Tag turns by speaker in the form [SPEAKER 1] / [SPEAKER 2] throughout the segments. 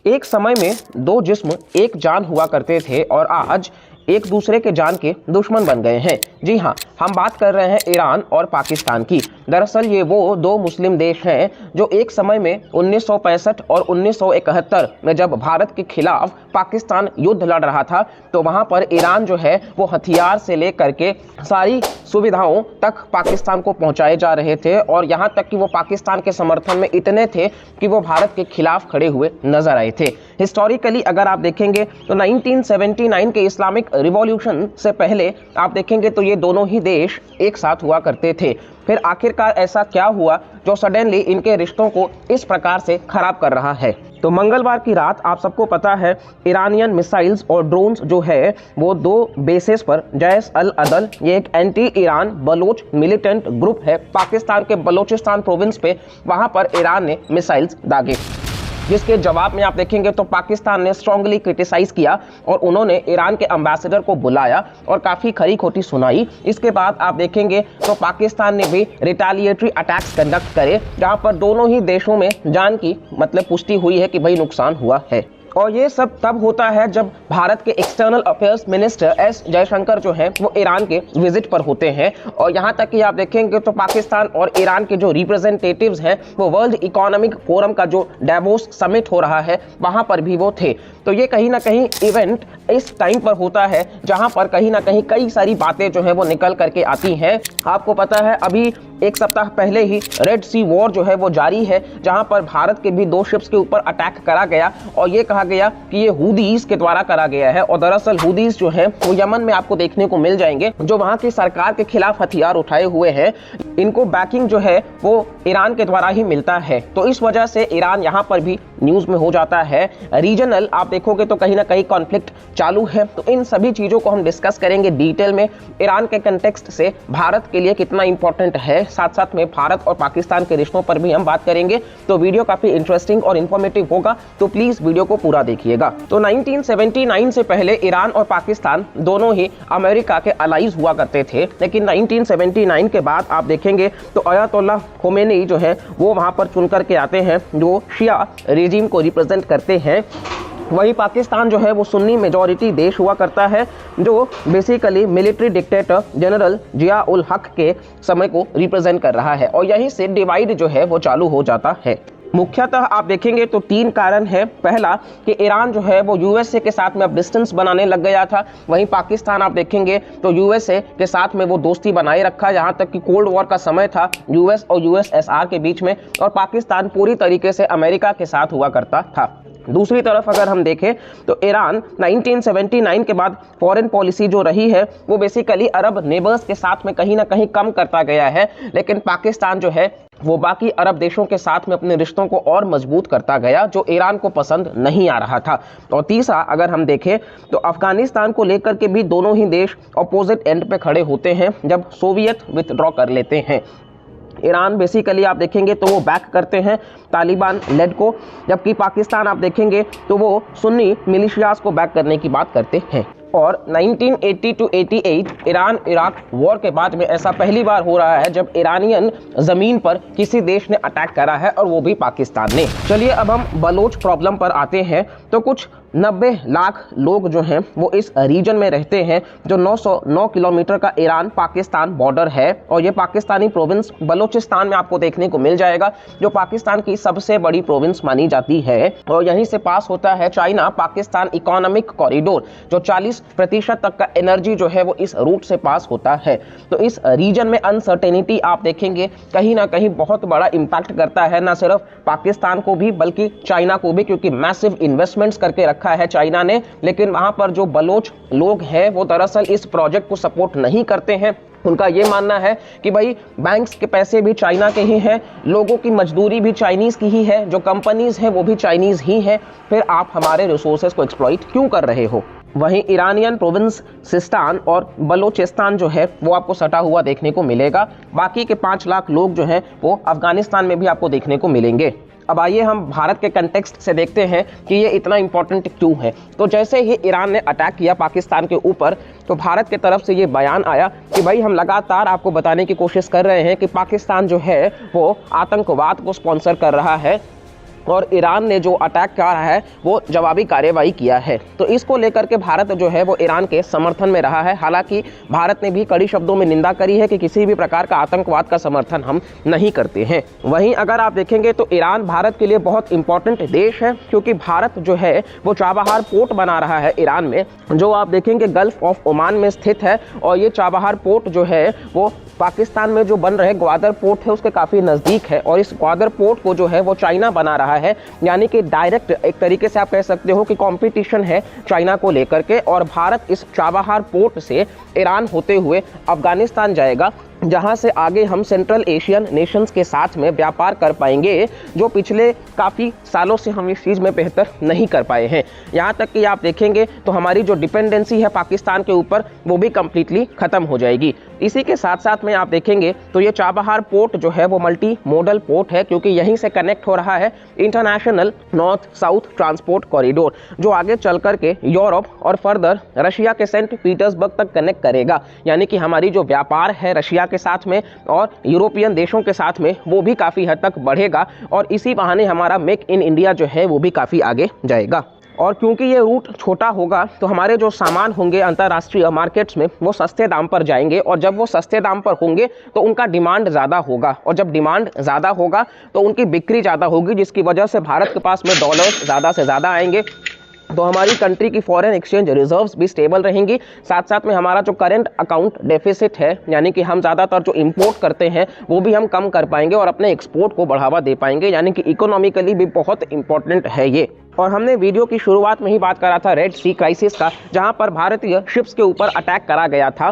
[SPEAKER 1] एक समय में दो जिस्म एक जान हुआ करते थे और आज एक दूसरे के जान के दुश्मन बन गए हैं। जी हाँ, हम बात कर रहे हैं ईरान और पाकिस्तान की। दरअसल ये वो दो मुस्लिम देश हैं जो एक समय में 1965 और 1971 में जब भारत के खिलाफ पाकिस्तान युद्ध लड़ रहा था तो वहाँ पर ईरान जो है वो हथियार से लेकर के सारी सुविधाओं तक पाकिस्तान को पहुँचाए जा रहे थे और यहाँ तक कि वो पाकिस्तान के समर्थन में इतने थे कि वो भारत के खिलाफ खड़े हुए नजर आए थे। हिस्टोरिकली अगर आप देखेंगे तो 1979 के इस्लामिक रिवॉल्यूशन से पहले आप देखेंगे तो ये दोनों ही देश एक साथ हुआ करते थे। फिर आखिरकार ऐसा क्या हुआ जो सडनली इनके रिश्तों को इस प्रकार से खराब कर रहा है। तो मंगलवार की रात आप सबको पता है ईरानियन मिसाइल्स और ड्रोन्स जो है वो दो बेसेस पर जैश अल अदल, ये एक anti Iran Baloch militant group है पाकिस्तान के बलोचिस्तान प्रोविंस पे, वहां पर ईरान ने मिसाइल्स दागे, जिसके जवाब में आप देखेंगे तो पाकिस्तान ने स्ट्रांगली क्रिटिसाइज किया और उन्होंने ईरान के एम्बेसडर को बुलाया और काफ़ी खरी खोटी सुनाई। इसके बाद आप देखेंगे तो पाकिस्तान ने भी रिटेलिएटरी अटैक्स कंडक्ट करे जहां पर दोनों ही देशों में जान की पुष्टि हुई है कि भाई नुकसान हुआ है। और ये सब तब होता है जब भारत के external affairs minister S Jaishankar जो है वो ईरान के विजिट पर होते हैं। और यहाँ तक कि आप देखेंगे तो पाकिस्तान और ईरान के जो रिप्रेजेंटेटिव्स हैं वो वर्ल्ड इकोनॉमिक फोरम का जो डेवोस समिट हो रहा है वहाँ पर भी वो थे। तो ये कहीं ना कहीं इवेंट इस टाइम पर होता है जहाँ पर कहीं ना कहीं कई सारी बातें जो है वो निकल करके आती हैं। आपको पता है अभी एक सप्ताह पहले ही रेड सी वॉर जो है वो जारी है जहां पर भारत के भी दो शिप्स के ऊपर अटैक करा गया और ये कहा गया कि ये हुदीस के द्वारा करा गया है। और दरअसल हुदीस जो है वो यमन में आपको देखने को मिल जाएंगे जो वहां की सरकार के खिलाफ हथियार उठाए हुए हैं। इनको बैकिंग जो है वो ईरान के द्वारा ही मिलता है। तो इस वजह से ईरान यहाँ पर भी न्यूज में हो जाता है। रीजनल आप देखोगे तो कहीं ना कहीं कॉन्फ्लिक्ट चालू है। तो इन सभी चीजों को हम डिस्कस करेंगे डिटेल में। ईरान के कंटेक्स्ट से भारत के लिए कितना इंपॉर्टेंट है, साथ साथ में भारत और पाकिस्तान के रिश्तों पर भी हम बात करेंगे। तो वीडियो काफी इंटरेस्टिंग और इंफॉर्मेटिव होगा, तो प्लीज वीडियो को पूरा देखिएगा। तो 1979 से पहले ईरान और पाकिस्तान दोनों ही अमेरिका के अलाइज हुआ करते थे, लेकिन 1979 के बाद आप देखेंगे तो अयतुल्लाह खोमेनी जो है वो वहां पर चुन करके आते हैं जो शिया रेजिम को रिप्रेजेंट करते हैं। वही पाकिस्तान जो है वो सुन्नी मेजॉरिटी देश हुआ करता है जो बेसिकली मिलिट्री डिक्टेटर जनरल जिया उल हक के समय को रिप्रेजेंट कर रहा है और यहीं से डिवाइड जो है वो चालू हो जाता है। मुख्यतः आप देखेंगे तो तीन कारण है। पहला कि ईरान जो है वो यूएसए के साथ में अब डिस्टेंस बनाने लग गया था। वहीं पाकिस्तान आप देखेंगे तो यूएसए के साथ में वो दोस्ती बनाए रखा, यहाँ तक कि कोल्ड वॉर का समय था यूएस और यूएसएसआर के बीच में और पाकिस्तान पूरी तरीके से अमेरिका के साथ हुआ करता था। दूसरी तरफ अगर हम देखें तो ईरान 1979 के बाद फॉरेन पॉलिसी जो रही है वो बेसिकली अरब नेबर्स के साथ में कहीं ना कहीं कम करता गया है, लेकिन पाकिस्तान जो है वो बाकी अरब देशों के साथ में अपने रिश्तों को और मजबूत करता गया जो ईरान को पसंद नहीं आ रहा था। और तीसरा अगर हम देखें तो अफगानिस्तान को लेकर के भी दोनों ही देश अपोजिट एंड पे खड़े होते हैं जब सोवियत विथड्रॉ कर लेते हैं। ईरान बेसिकली आप देखेंगे तो वो बैक करते हैं तालिबान लेड को, जबकि पाकिस्तान आप देखेंगे तो वो सुन्नी मिलिशियाज को बैक करने की बात करते हैं। और 1980 to 88 ईरान इराक वॉर के बाद में ऐसा पहली बार हो रहा है जब ईरानियन जमीन पर किसी देश ने अटैक करा है और वो भी पाकिस्तान ने। चलिए अब हम बलोच प्रॉब्लम पर आते हैं। तो कुछ 90 लाख लोग जो हैं वो इस रीजन में रहते हैं जो 909 किलोमीटर का ईरान पाकिस्तान बॉर्डर है और ये पाकिस्तानी प्रोविंस बलोचिस्तान में आपको देखने को मिल जाएगा जो पाकिस्तान की सबसे बड़ी प्रोविंस मानी जाती है। और यहीं से पास होता है चाइना पाकिस्तान इकोनॉमिक कॉरिडोर जो 40% तक का एनर्जी जो है वो इस रूट से पास होता है। तो इस रीजन में अनसर्टेनिटी आप देखेंगे कहीं ना कहीं बहुत बड़ा इम्पैक्ट करता है, ना सिर्फ पाकिस्तान को भी बल्कि चाइना को भी, क्योंकि मैसिव इन्वेस्टमेंट्स करके रखा है चाइना ने। लेकिन वहां पर जो बलोच लोग हैं वो दरअसल इस प्रोजेक्ट को सपोर्ट नहीं करते हैं। उनका ये मानना है कि भाई बैंक्स के पैसे भी चाइना के ही हैं, लोगों की मजदूरी भी चाइनीज की ही है, जो कंपनीज हैं वो भी चाइनीज ही हैं, फिर आप हमारे रिसोर्सेज को एक्सप्लॉइट क्यों कर रहे हो। वहीं ईरानियन प्रोविंस सिस्तान और बलोचिस्तान जो है वो आपको सटा हुआ देखने को मिलेगा। बाकी के 5 लाख लोग जो हैं वो अफगानिस्तान में भी आपको देखने को मिलेंगे। अब आइए हम भारत के कंटेक्स्ट से देखते हैं कि ये इतना इंपॉर्टेंट क्यों है। तो जैसे ही ईरान ने अटैक किया पाकिस्तान के ऊपर तो भारत की तरफ से ये बयान आया कि भाई हम लगातार आपको बताने की कोशिश कर रहे हैं कि पाकिस्तान जो है वो आतंकवाद को स्पॉन्सर कर रहा है और ईरान ने जो अटैक किया है वो जवाबी कार्रवाई किया है। तो इसको लेकर के भारत जो है वो ईरान के समर्थन में रहा है। हालांकि भारत ने भी कड़ी शब्दों में निंदा करी है कि किसी भी प्रकार का आतंकवाद का समर्थन हम नहीं करते हैं। वहीं अगर आप देखेंगे तो ईरान भारत के लिए बहुत इंपॉर्टेंट देश है, क्योंकि भारत जो है वो चाबहार पोर्ट बना रहा है ईरान में, जो आप देखेंगे गल्फ ऑफ ओमान में स्थित है। और ये चाबहार पोर्ट जो है वो पाकिस्तान में जो बन रहे ग्वादर पोर्ट है उसके काफ़ी नज़दीक है। और इस ग्वादर पोर्ट को जो है वो चाइना बना रहा है, यानी कि डायरेक्ट एक तरीके से आप कह सकते हो कि कंपटीशन है चाइना को लेकर के। और भारत इस चाबहार पोर्ट से ईरान होते हुए अफगानिस्तान जाएगा, जहां से आगे हम सेंट्रल एशियन नेशंस के साथ में व्यापार कर पाएंगे, जो पिछले काफ़ी सालों से हम इस चीज़ में बेहतर नहीं कर पाए हैं। यहाँ तक कि आप देखेंगे तो हमारी जो डिपेंडेंसी है पाकिस्तान के ऊपर वो भी कम्प्लीटली ख़त्म हो जाएगी। इसी के साथ साथ में आप देखेंगे तो ये चाबहार पोर्ट जो है वो मल्टी मोडल पोर्ट है, क्योंकि यहीं से कनेक्ट हो रहा है international north south transport corridor, जो आगे चल करके यूरोप और फर्दर रशिया के सेंट पीटर्सबर्ग तक कनेक्ट करेगा। यानी कि हमारी जो व्यापार है रशिया के साथ में और यूरोपियन देशों के साथ में वो भी काफ़ी हद तक बढ़ेगा, और इसी बहाने हमारा मेक इन इंडिया जो है वो भी काफ़ी आगे जाएगा। और क्योंकि ये रूट छोटा होगा तो हमारे जो सामान होंगे अंतर्राष्ट्रीय मार्केट्स में वो सस्ते दाम पर जाएंगे, और जब वो सस्ते दाम पर होंगे तो उनका डिमांड ज़्यादा होगा, और जब डिमांड ज़्यादा होगा तो उनकी बिक्री ज़्यादा होगी, जिसकी वजह से भारत के पास में डॉलर्स ज़्यादा से ज़्यादा आएंगे। तो हमारी कंट्री की फॉरेन एक्सचेंज रिजर्व्स भी स्टेबल रहेंगी। साथ साथ में हमारा जो करंट अकाउंट डेफिसिट है, यानी कि हम ज़्यादातर जो इंपोर्ट करते हैं वो भी हम कम कर पाएंगे और अपने एक्सपोर्ट को बढ़ावा दे पाएंगे, यानी कि इकोनॉमिकली भी बहुत इंपॉर्टेंट है ये। और हमने वीडियो की शुरुआत में ही बात करा था रेड सी क्राइसिस का, जहां पर भारतीय शिप्स के ऊपर अटैक करा गया था।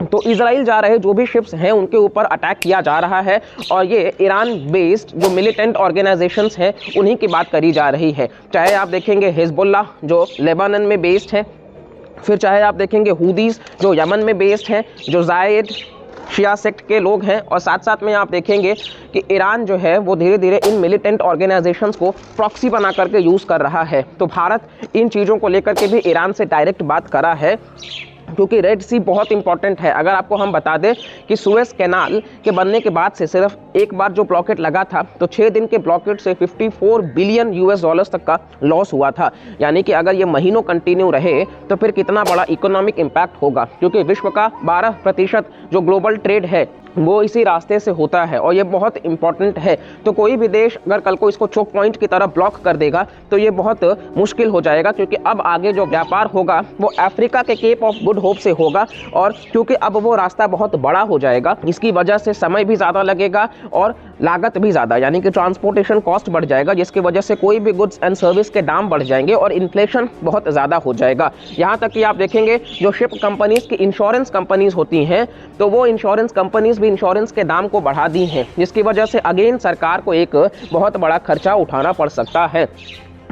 [SPEAKER 1] तो इजराइल जा रहे जो भी शिप्स हैं उनके ऊपर अटैक किया जा रहा है, और ये ईरान बेस्ड जो मिलिटेंट ऑर्गेनाइजेशंस हैं उन्हीं की बात करी जा रही है। चाहे आप देखेंगे हिजबुल्लाह जो लेबानन में बेस्ड है, फिर चाहे आप देखेंगे हुदीस जो यमन में बेस्ड है, जो जायद शिया सेक्ट के लोग हैं, और साथ साथ में आप देखेंगे कि ईरान जो है वो धीरे धीरे इन मिलिटेंट ऑर्गेनाइजेशंस को प्रॉक्सी बना करके यूज़ कर रहा है। तो भारत इन चीज़ों को लेकर के भी ईरान से डायरेक्ट बात करा है, क्योंकि रेड सी बहुत इंपॉर्टेंट है। अगर आपको हम बता दें कि सुएज कैनाल के बनने के बाद से सिर्फ एक बार जो ब्लॉकेट लगा था, तो 6 दिन के ब्लॉकेट से 54 बिलियन यूएस डॉलर्स तक का लॉस हुआ था। यानी कि अगर ये महीनों कंटिन्यू रहे तो फिर कितना बड़ा इकोनॉमिक इम्पैक्ट होगा, क्योंकि विश्व का 12% जो ग्लोबल ट्रेड है वो इसी रास्ते से होता है, और ये बहुत इंपॉर्टेंट है। तो कोई भी देश अगर कल को इसको चोक पॉइंट की तरह ब्लॉक कर देगा तो ये बहुत मुश्किल हो जाएगा, क्योंकि अब आगे जो व्यापार होगा वो अफ्रीका के केप ऑफ गुड होप से होगा, और क्योंकि अब वो रास्ता बहुत बड़ा हो जाएगा, इसकी वजह से समय भी ज़्यादा लगेगा और लागत भी ज़्यादा, यानी कि ट्रांसपोर्टेशन कॉस्ट बढ़ जाएगा, जिसकी वजह से कोई भी गुड्स एंड सर्विस के दाम बढ़ जाएंगे और इन्फ्लेशन बहुत ज़्यादा हो जाएगा। यहाँ तक कि आप देखेंगे जो शिप कंपनीज की इंश्योरेंस कंपनीज होती हैं, तो वो इंश्योरेंस कंपनीज इंश्योरेंस के दाम को बढ़ा दी हैं, जिसकी वजह से अगेन सरकार को एक बहुत बड़ा खर्चा उठाना पड़ सकता है।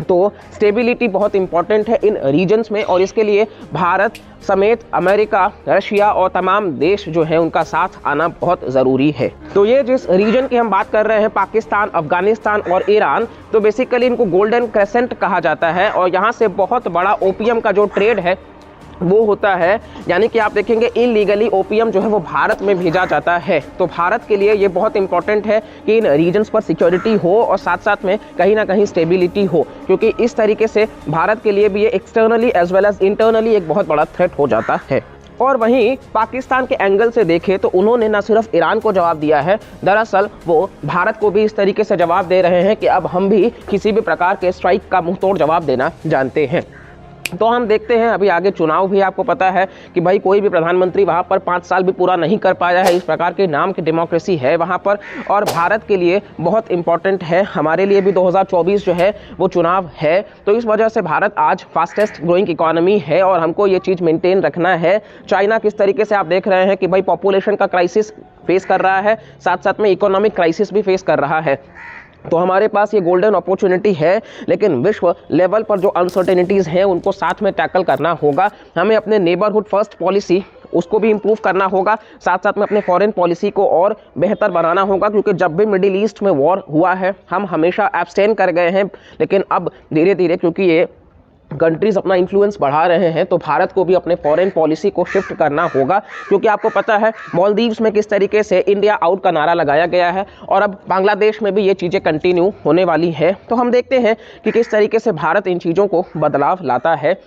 [SPEAKER 1] तो स्टेबिलिटी बहुत इंपॉर्टेंट है इन रीजन्स में, और इसके लिए भारत समेत अमेरिका, रशिया और तमाम देश जो है उनका साथ आना बहुत ज़रूरी है। तो ये जिस रीजन की हम बात कर रहे हैं, पाकिस्तान, अफगानिस्तान और ईरान, तो बेसिकली इनको गोल्डन क्रेसेंट कहा जाता है, और यहाँ से बहुत बड़ा ओपियम का जो ट्रेड है वो होता है। यानी कि आप देखेंगे इलीगली ओपियम जो है वो भारत में भेजा जाता है। तो भारत के लिए ये बहुत इंपॉर्टेंट है कि इन रीजन्स पर सिक्योरिटी हो और साथ साथ में कहीं ना कहीं स्टेबिलिटी हो, क्योंकि इस तरीके से भारत के लिए भी ये externally as well as internally एक बहुत बड़ा थ्रेट हो जाता है। और वहीं पाकिस्तान के एंगल से देखें तो उन्होंने न सिर्फ ईरान को जवाब दिया है, दरअसल वो भारत को भी इस तरीके से जवाब दे रहे हैं कि अब हम भी किसी भी प्रकार के स्ट्राइक का मुंहतोड़ जवाब देना जानते हैं। तो हम देखते हैं, अभी आगे चुनाव भी आपको पता है कि भाई कोई भी प्रधानमंत्री वहाँ पर 5 साल भी पूरा नहीं कर पाया है। इस प्रकार के नाम की डेमोक्रेसी है वहाँ पर, और भारत के लिए बहुत इंपॉर्टेंट है, हमारे लिए भी 2024 जो है वो चुनाव है। तो इस वजह से भारत आज फास्टेस्ट ग्रोइंग इकोनॉमी है और हमको ये चीज़ मेंटेन रखना है। चाइना किस तरीके से आप देख रहे हैं कि भाई पॉपुलेशन का क्राइसिस फेस कर रहा है, साथ साथ में इकोनॉमिक क्राइसिस भी फेस कर रहा है। तो हमारे पास ये गोल्डन अपॉर्चुनिटी है, लेकिन विश्व लेवल पर जो अनसर्टेनिटीज़ हैं उनको साथ में टैकल करना होगा। हमें अपने नेबरहुड फर्स्ट पॉलिसी उसको भी इम्प्रूव करना होगा, साथ साथ में अपने फॉरेन पॉलिसी को और बेहतर बनाना होगा, क्योंकि जब भी मिडिल ईस्ट में वॉर हुआ है हम हमेशा एब्सटेन कर गए हैं, लेकिन अब धीरे धीरे क्योंकि ये कंट्रीज अपना इन्फ्लुएंस बढ़ा रहे हैं, तो भारत को भी अपने फॉरेन पॉलिसी को शिफ्ट करना होगा, क्योंकि आपको पता है मालदीव्स में किस तरीके से इंडिया आउट का नारा लगाया गया है और अब बांग्लादेश में भी ये चीज़ें कंटिन्यू होने वाली है। तो हम देखते हैं कि किस तरीके से भारत इन चीज़ों को बदलाव लाता है।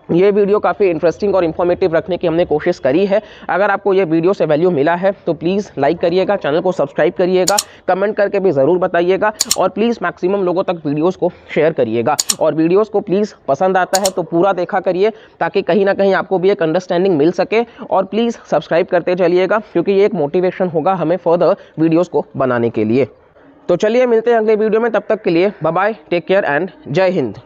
[SPEAKER 1] ये वीडियो काफ़ी इंटरेस्टिंग और इन्फॉर्मेटिव रखने की हमने कोशिश करी है। अगर आपको ये वीडियो से वैल्यू मिला है तो प्लीज़ लाइक करिएगा, चैनल को सब्सक्राइब करिएगा, कमेंट करके भी ज़रूर बताइएगा और प्लीज़ मैक्सिमम लोगों तक वीडियोस को शेयर करिएगा। और वीडियोस को प्लीज़ पसंद आता है तो पूरा देखा करिए, ताकि कहीं ना कहीं आपको भी एक अंडरस्टैंडिंग मिल सके। और प्लीज़ सब्सक्राइब करते चलिएगा, क्योंकि ये एक मोटिवेशन होगा हमें फर्दर वीडियोज़ को बनाने के लिए। तो चलिए मिलते हैं अगले वीडियो में, तब तक के लिए bye bye, take care and जय हिंद।